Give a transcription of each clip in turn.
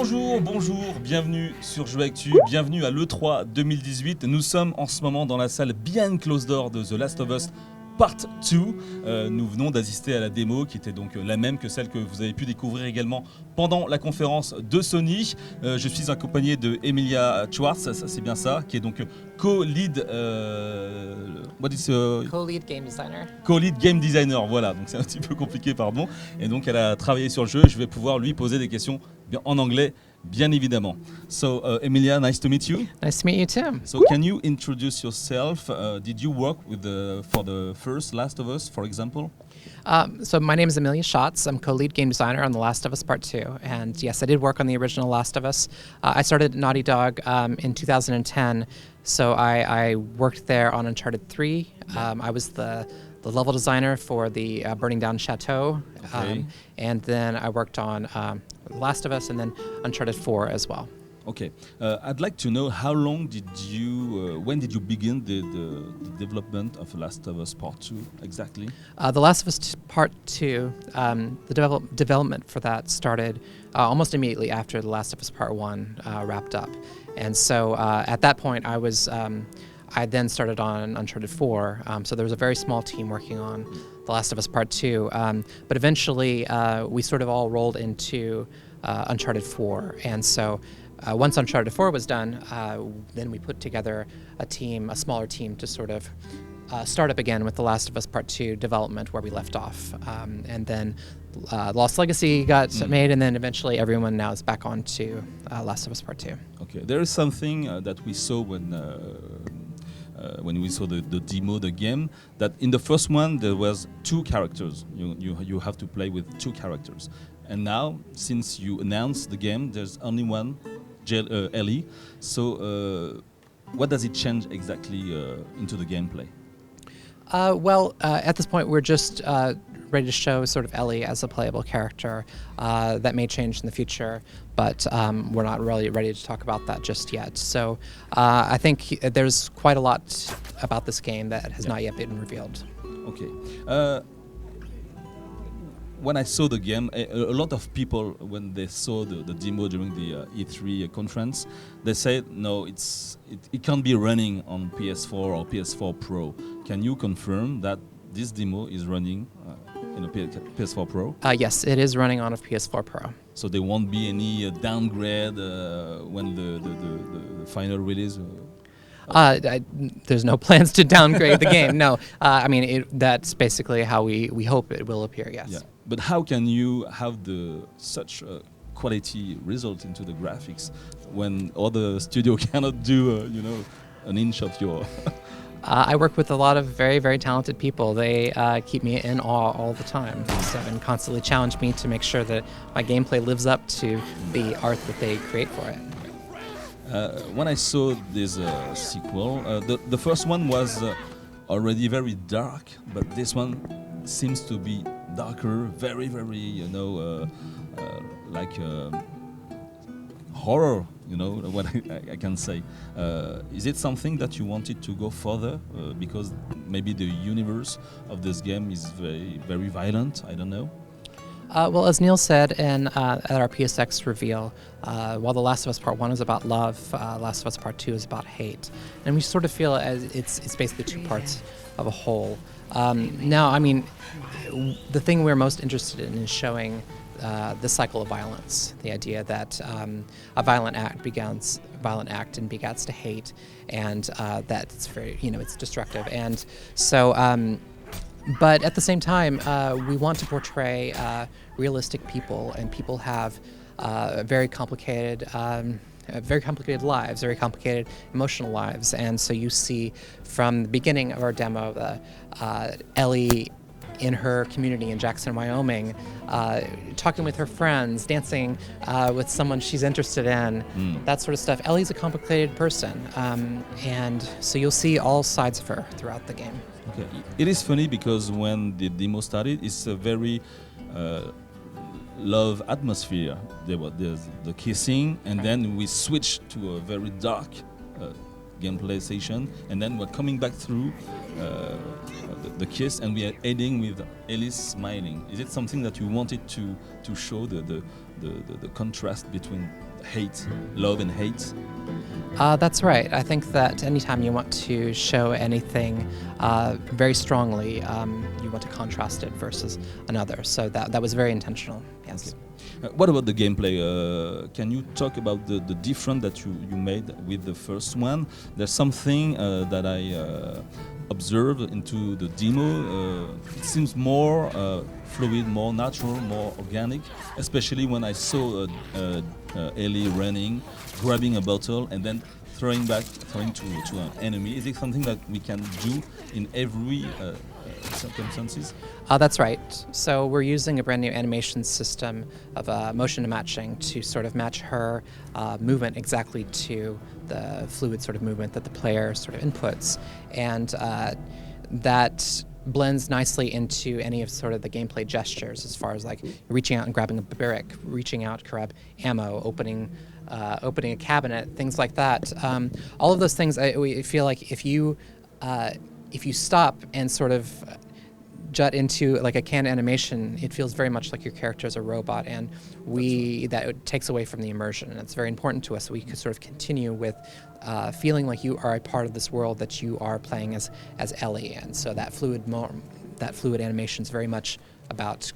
Bonjour, bienvenue sur JeuxActu, bienvenue à l'E3 2018. Nous sommes en ce moment dans la salle behind closed door de The Last of Us Part 2. Nous venons d'assister à la démo qui était donc la même que celle que vous avez pu découvrir également pendant la conférence de Sony. Je suis accompagné de Emilia Schwartz, ça c'est bien ça, qui est donc co-lead Co-lead game designer. Co-lead game designer, voilà, donc c'est un petit peu compliqué, pardon. Et donc elle a travaillé sur le jeu, je vais pouvoir lui poser des questions en anglais, bien évidemment. So, Emilia, nice to meet you. Nice to meet you too. So, can you introduce yourself? Did you work with for the first Last of Us, for example? So my name is Amelia Schatz. I'm co-lead game designer on The Last of Us Part 2. And yes, I did work on the original Last of Us. I started at Naughty Dog in 2010. So I worked there on Uncharted 3. I was the level designer for the Burning Down Chateau. Okay. And then I worked on The Last of Us and then Uncharted 4 as well. Okay, I'd like to know how long did you, when did you begin the development of Last of Us Part 2 exactly? The Last of Us Part 2, the development for that started almost immediately after The Last of Us Part 1 wrapped up. And so at that point I then started on Uncharted 4, so there was a very small team working on The Last of Us Part 2, but eventually we sort of all rolled into Uncharted 4, and so once Uncharted 4 was done, then we put together a smaller team to sort of start up again with The Last of Us Part 2 development where we left off. And then Lost Legacy got made, and then eventually everyone now is back on to Last of Us Part 2. Okay, there is something that we saw when we saw the demo, the game, that in the first one there was two characters. You have to play with two characters. And now, since you announced the game, there's only one, Ellie. So what does it change exactly into the gameplay? At this point we're just ready to show sort of Ellie as a playable character. That may change in the future, but we're not really ready to talk about that just yet. So I think there's quite a lot about this game that has not yet been revealed. Okay. When I saw the game, a lot of people, when they saw the demo during the E3 conference, they said, no, it can't be running on PS4 or PS4 Pro. Can you confirm that this demo is running in a PS4 Pro? Yes, it is running on a PS4 Pro. So there won't be any downgrade when the final release? There's no plans to downgrade the game, no. I mean, that's basically how we hope it will appear, yes. Yeah. But how can you have such a quality result into the graphics when other studio cannot do, an inch of your... I work with a lot of very, very talented people. They keep me in awe all the time, and constantly challenge me to make sure that my gameplay lives up to the art that they create for it. When I saw this sequel, the first one was already very dark, but this one seems to be darker, very, very, like horror, what I can say. Is it something that you wanted to go further? Because maybe the universe of this game is very, very violent, I don't know. Well, as Neil said at our PSX reveal, while The Last of Us Part 1 is about love, Last of Us Part 2 is about hate. And we sort of feel as it's basically two parts of a whole. Now, I mean, the thing we're most interested in is showing the cycle of violence, the idea that a violent act and begats to hate, and that it's very, it's destructive. And so... but at the same time, we want to portray realistic people, and people have very complicated lives, very complicated emotional lives. And so you see from the beginning of our demo, Ellie in her community in Jackson, Wyoming, talking with her friends, dancing with someone she's interested in, that sort of stuff. Ellie's a complicated person, and so you'll see all sides of her throughout the game. Okay. It is funny because when the demo started, it's a very love atmosphere. There's the kissing, and then we switch to a very dark gameplay session, and then we're coming back through the kiss, and we are ending with Ellie smiling. Is it something that you wanted to show the contrast between hate, love and hate. That's right. I think that anytime you want to show anything very strongly, you want to contrast it versus another. So that was very intentional. Yes. Okay. What about the gameplay? Can you talk about the difference that you made with the first one? There's something that I observed into the demo. It seems more fluid, more natural, more organic, especially when I saw Ellie running, grabbing a bottle and then throwing to an enemy. Is it something that we can do in every circumstances? That's right. So we're using a brand new animation system of motion matching to sort of match her movement exactly to the fluid sort of movement that the player sort of inputs. And that blends nicely into any of sort of the gameplay gestures, as far as like reaching out and grabbing a brick, reaching out to grab ammo, opening a cabinet, things like that. All of those things, we feel like if you stop and sort of jut into like a canned animation, it feels very much like your character is a robot, and that takes away from the immersion, and it's very important to us. So we could sort of continue with feeling like you are a part of this world, that you are playing as Ellie, and so that fluid animation is very much about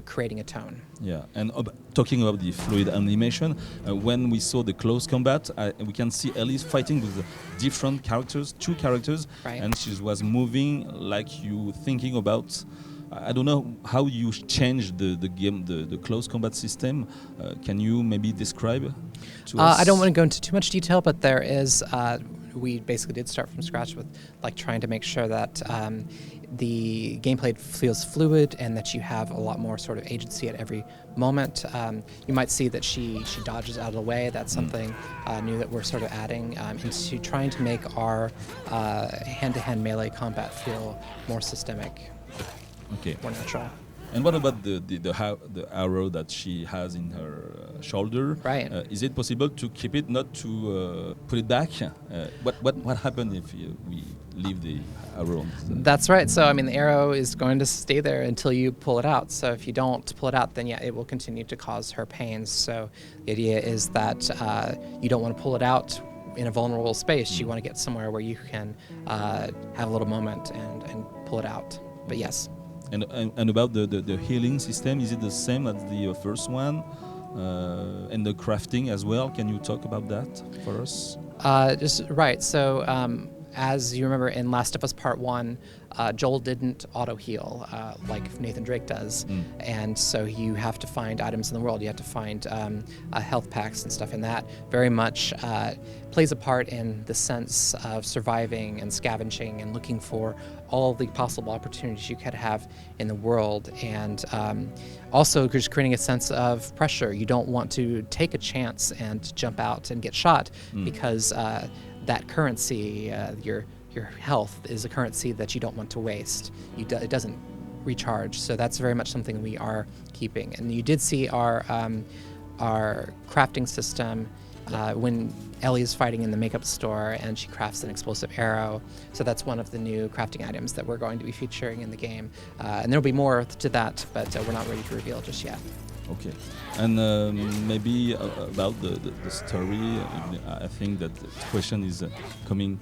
creating a tone. Yeah, and talking about the fluid animation, when we saw the close combat, we can see Ellie fighting with different characters, two characters, right. And she was moving like you thinking about. I don't know how you changed the game, the close combat system. Can you maybe describe to us? I don't want to go into too much detail, but there is. We basically did start from scratch with like trying to make sure that the gameplay feels fluid and that you have a lot more sort of agency at every moment. You might see that she dodges out of the way. That's something new that we're sort of adding into trying to make our hand-to-hand melee combat feel more systemic, more natural. And what about the arrow that she has in her shoulder? Right. Is it possible to keep it, not to put it back? What happens if we leave the arrow? That's right. So I mean, the arrow is going to stay there until you pull it out. So if you don't pull it out, then yeah, it will continue to cause her pains. So the idea is that you don't want to pull it out in a vulnerable space. You want to get somewhere where you can have a little moment and pull it out. But yes. And about the healing system, is it the same as the first one? And the crafting as well? Can you talk about that for us? Just right. So as you remember in Last of Us Part 1, Joel didn't auto-heal like Nathan Drake does. And so you have to find items in the world. You have to find health packs and stuff, and that very much plays a part in the sense of surviving and scavenging and looking for all the possible opportunities you could have in the world, and also just creating a sense of pressure. You don't want to take a chance and jump out and get shot because that currency, your health, is a currency that you don't want to waste. It doesn't recharge, so that's very much something we are keeping. And you did see our crafting system when Ellie is fighting in the makeup store and she crafts an explosive arrow. So that's one of the new crafting items that we're going to be featuring in the game. And there'll be more to that, but we're not ready to reveal just yet. Okay, and maybe about the story. I think that the question is coming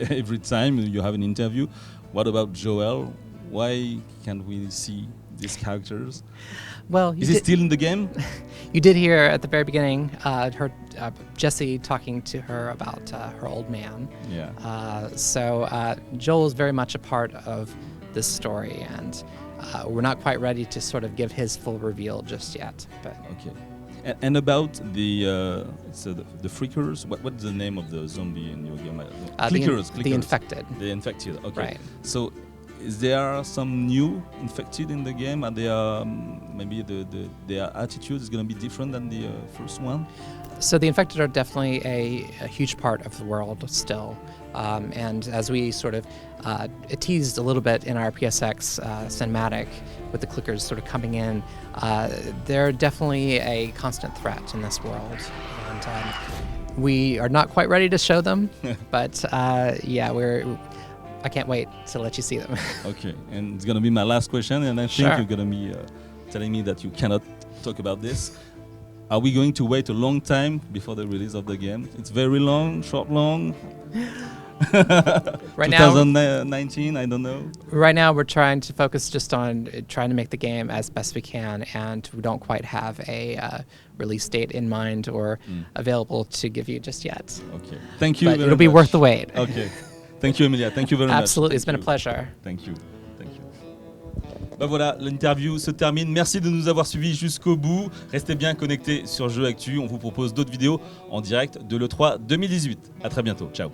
every time you have an interview. What about Joel? Why can't we see these characters? Well, is he still in the game? You did hear at the very beginning Jesse talking to her about her old man. Yeah. So Joel is very much a part of this story, and we're not quite ready to sort of give his full reveal just yet. But okay. And about the freakers, what's the name of the zombie in your game? Clickers. The infected. The infected. Okay. Right. So, is there some new infected in the game? Are there maybe their attitude is going to be different than the first one? So the infected are definitely a huge part of the world still. And as we sort of teased a little bit in our PSX cinematic with the clickers sort of coming in, they're definitely a constant threat in this world. And we are not quite ready to show them, but yeah, I can't wait to let you see them. Okay, and it's going to be my last question, and I think Sure. you're going to be telling me that you cannot talk about this. Are we going to wait a long time before the release of the game? It's very long, short, long. Right now, 2019, I don't know. right now we're trying to focus just on trying to make the game as best we can, and we don't quite have a release date in mind or available to give you just yet. Okay. Thank you. But very it'll be much. worth the wait. Okay. Thank you, Emilia. Thank you very much. Absolutely, it's Thank been a you. pleasure. Thank you. Thank you. Ben voilà, l'interview se termine. Merci de nous avoir suivis jusqu'au bout. Restez bien connectés sur JeuxActu. On vous propose d'autres vidéos en direct de l'E3 2018. À très bientôt. Ciao.